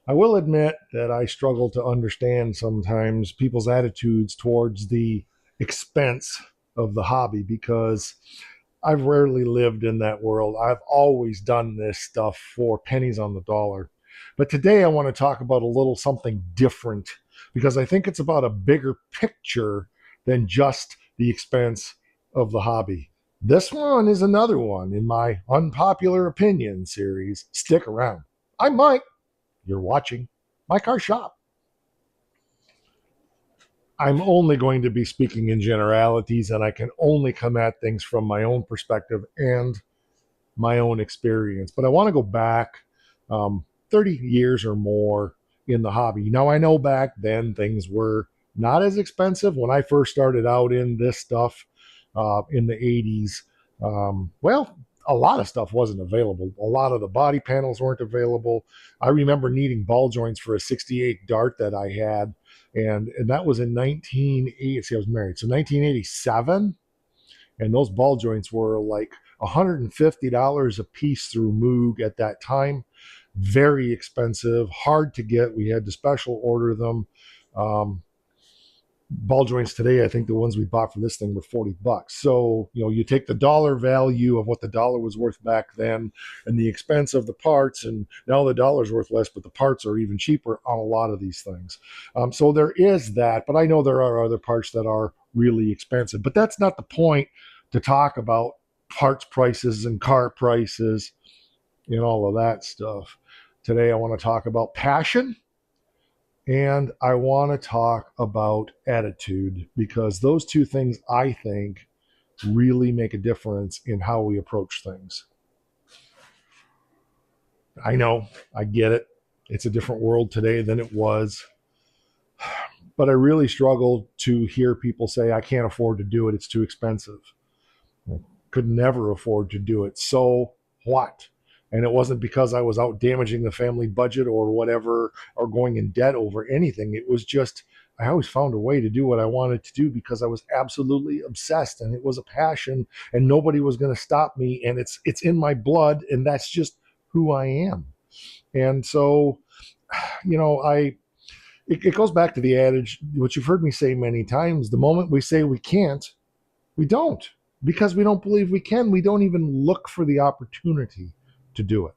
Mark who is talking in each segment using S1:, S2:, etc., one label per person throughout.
S1: I will admit that I struggle to understand sometimes people's attitudes towards the expense of the hobby because I've rarely lived in that world. I've always done this stuff for pennies on the dollar. But today I want to talk about a little something different because I think it's about a bigger picture than just the expense of the hobby. This one is another one in my unpopular opinion series. Stick around. I might. You're watching My Car Shop. I'm only going to be speaking in generalities, and I can only come at things from my own perspective and my own experience. But I want to go back 30 years or more in the hobby. Now, I know back then things were not as expensive when I first started out in this stuff in the 80s. Well, a lot of stuff wasn't available. A lot of the body panels weren't available. I remember needing ball joints for a 68 Dart that I had, and that was in 1980. See, I was married. So 1987, and those ball joints were like $150 a piece through Moog at that time. Very expensive, hard to get. We had to special order them. Um, Ball joints today, I think the ones we bought for this thing were $40. So, you take the dollar value of what the dollar was worth back then and the expense of the parts, and now the dollar's worth less, but the parts are even cheaper on a lot of these things. So there is that, but I know there are other parts that are really expensive. But that's not the point to talk about parts prices and car prices and all of that stuff. Today, I want to talk about passion and I want to talk about attitude because those two things, I think, really make a difference in how we approach things. I know, I get it. It's a different world today than it was. But I really struggle to hear people say, I can't afford to do it. It's too expensive. I could never afford to do it. So what? And it wasn't because I was out damaging the family budget or whatever, or going in debt over anything. It was just, I always found a way to do what I wanted to do because I was absolutely obsessed and it was a passion and nobody was going to stop me. And it's in my blood and that's just who I am. And so, it goes back to the adage, which you've heard me say many times, the moment we say we can't, we don't. Because we don't believe we can, we don't even look for the opportunity to do it.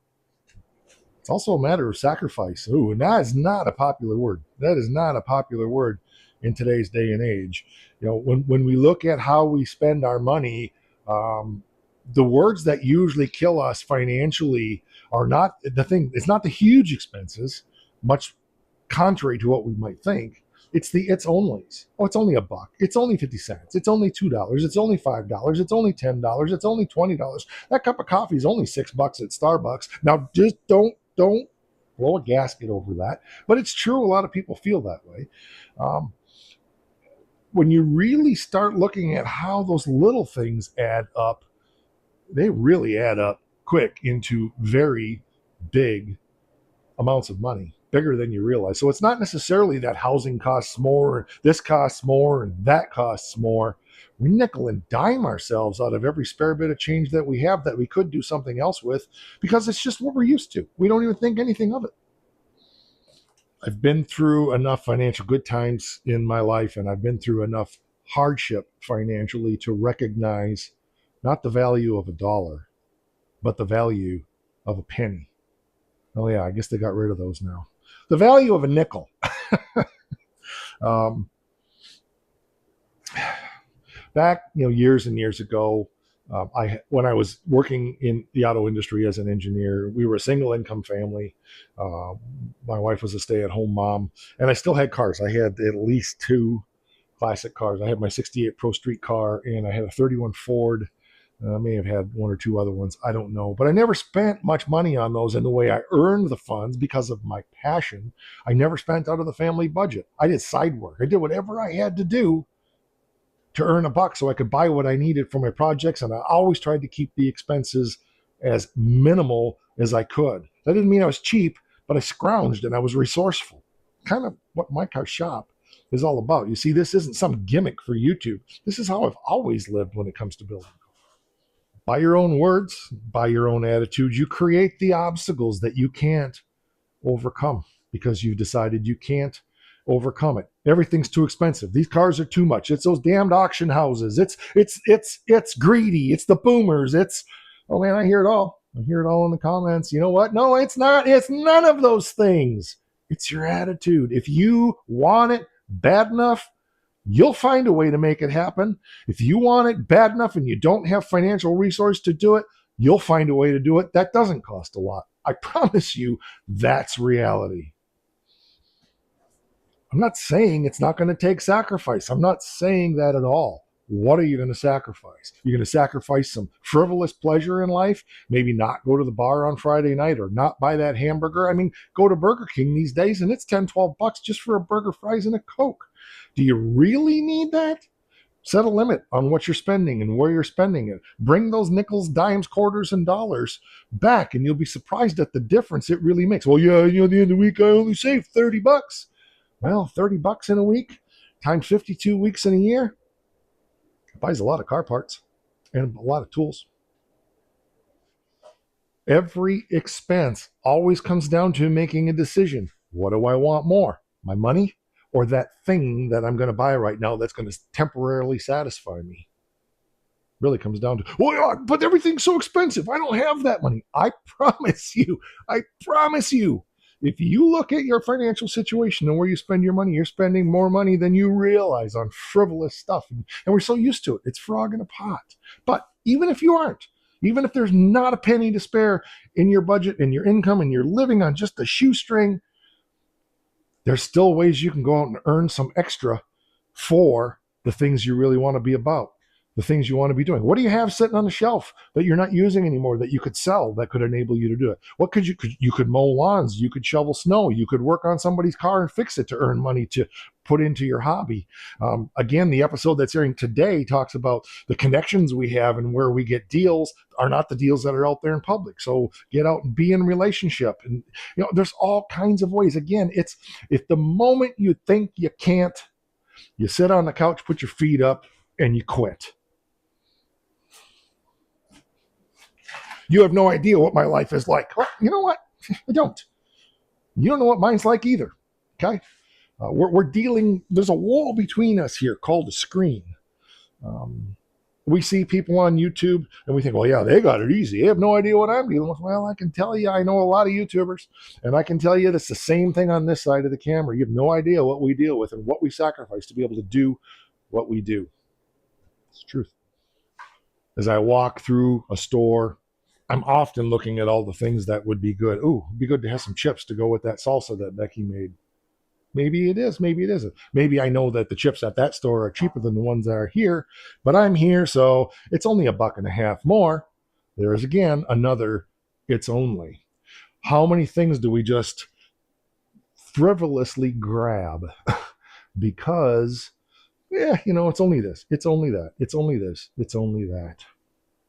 S1: It's also a matter of sacrifice. Ooh, and that is not a popular word. That is not a popular word in today's day and age. When we look at how we spend our money, the words that usually kill us financially are not the thing. It's not the huge expenses, much contrary to what we might think. It's onlys. Oh, it's only $1. It's only 50 cents. It's only $2. It's only $5. It's only $10. It's only $20. That cup of coffee is only $6 at Starbucks. Now just don't blow a gasket over that. But it's true, a lot of people feel that way. Um, when you really start looking at how those little things add up, they really add up quick into very big amounts of money, bigger than you realize. So it's not necessarily that housing costs more, and this costs more, and that costs more. We nickel and dime ourselves out of every spare bit of change that we have that we could do something else with because it's just what we're used to. We don't even think anything of it. I've been through enough financial good times in my life, and I've been through enough hardship financially to recognize not the value of a dollar, but the value of a penny. Oh yeah, I guess they got rid of those now. The value of a nickel. um, Back, years and years ago, when I was working in the auto industry as an engineer, we were a single income family. Uh, my wife was a stay at home mom, and I still had cars. I had at least two classic cars. I had my '68 Pro Street car, and I had a '31 Ford. I may have had one or two other ones. I don't know. But I never spent much money on those in the way I earned the funds because of my passion. I never spent out of the family budget. I did side work. I did whatever I had to do to earn a buck so I could buy what I needed for my projects. And I always tried to keep the expenses as minimal as I could. That didn't mean I was cheap, but I scrounged and I was resourceful. Kind of what My Car Shop is all about. You see, this isn't some gimmick for YouTube. This is how I've always lived when it comes to building. By your own words, by your own attitude, you create the obstacles that you can't overcome. because you've decided you can't overcome it. Everything's too expensive. These cars are too much. It's those damned auction houses. It's greedy. It's the boomers. It's, oh man, I hear it all. I hear it all in the comments. You know what? No, it's not. It's none of those things. It's your attitude. If you want it bad enough, you'll find a way to make it happen. If you want it bad enough and you don't have financial resource to do it, you'll find a way to do it. That doesn't cost a lot. I promise you, that's reality. I'm not saying it's not going to take sacrifice. I'm not saying that at all. What are you going to sacrifice? You're going to sacrifice some frivolous pleasure in life? Maybe not go to the bar on Friday night or not buy that hamburger. I mean, go to Burger King these days and it's 10, 12 bucks just for a burger, fries, and a Coke. Do you really need that? Set a limit on what you're spending and where you're spending it. Bring those nickels, dimes, quarters, and dollars back, and you'll be surprised at the difference it really makes. Well, yeah, at the end of the week, I only saved 30 bucks. Well, 30 bucks in a week times 52 weeks in a year buys a lot of car parts and a lot of tools. Every expense always comes down to making a decision. What do I want more? My money or that thing that I'm going to buy right now that's going to temporarily satisfy me? Really comes down to, well, yeah, but everything's so expensive. I don't have that money. I promise you, if you look at your financial situation and where you spend your money, you're spending more money than you realize on frivolous stuff. And we're so used to it. It's frog in a pot. But even if you aren't, even if there's not a penny to spare in your budget and your income and you're living on just a shoestring, there's still ways you can go out and earn some extra for the things you really want to be about, the things you want to be doing. What do you have sitting on the shelf that you're not using anymore that you could sell that could enable you to do it? What could you could mow lawns, you could shovel snow, you could work on somebody's car and fix it to earn money to put into your hobby. Again, the episode that's airing today talks about the connections we have and where we get deals are not the deals that are out there in public. So get out and be in relationship. And there's all kinds of ways. Again, it's if the moment you think you can't, you sit on the couch, put your feet up, and you quit. You have no idea what my life is like. Well, you know what? I don't. You don't know what mine's like either. Okay? We're dealing, there's a wall between us here called a screen. We see people on YouTube and we think, well, yeah, they got it easy. They have no idea what I'm dealing with. Well, I can tell you, I know a lot of YouTubers, and I can tell you it's the same thing on this side of the camera. You have no idea what we deal with and what we sacrifice to be able to do what we do. It's the truth. As I walk through a store, I'm often looking at all the things that would be good. Ooh, it'd be good to have some chips to go with that salsa that Becky made. Maybe it is, maybe it isn't. Maybe I know that the chips at that store are cheaper than the ones that are here, but I'm here, so it's only $1.50 more. There's again another, it's only. How many things do we just frivolously grab because, it's only this, it's only that, it's only this, it's only that.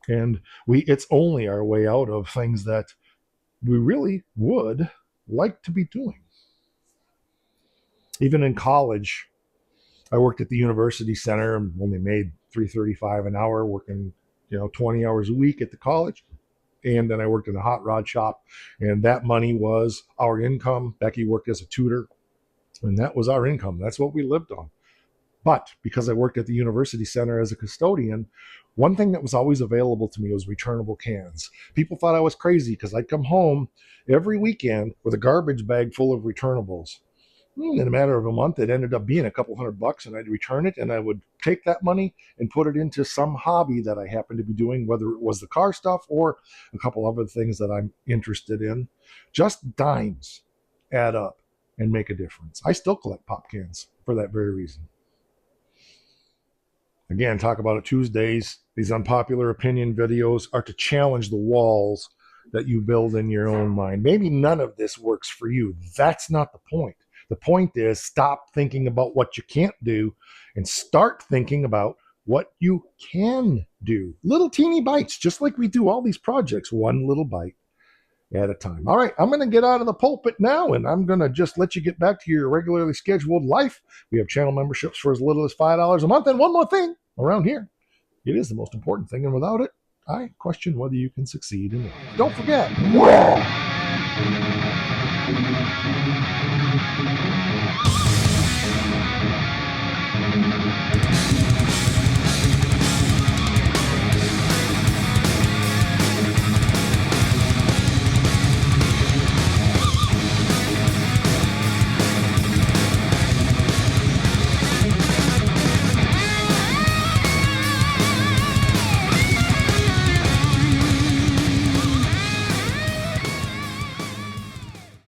S1: And it's only our way out of things that we really would like to be doing. Even in college, I worked at the university center and only made $3.35 an hour, working 20 hours a week at the college. And then I worked in a hot rod shop, and that money was our income. Becky worked as a tutor, and that was our income. That's what we lived on. But because I worked at the university center as a custodian, one thing that was always available to me was returnable cans. People thought I was crazy because I'd come home every weekend with a garbage bag full of returnables. In a matter of a month, it ended up being a couple $100, and I'd return it, and I would take that money and put it into some hobby that I happened to be doing, whether it was the car stuff or a couple other things that I'm interested in. Just dimes add up and make a difference. I still collect pop cans for that very reason. Again, talk about it Tuesdays. These unpopular opinion videos are to challenge the walls that you build in your own mind. Maybe none of this works for you. That's not the point. The point is stop thinking about what you can't do and start thinking about what you can do. Little teeny bites, just like we do all these projects, one little bite at a time. All right, I'm going to get out of the pulpit now, and I'm going to just let you get back to your regularly scheduled life. We have channel memberships for as little as $5 a month. And one more thing around here, it is the most important thing, and without it, I question whether you can succeed in life. Don't forget.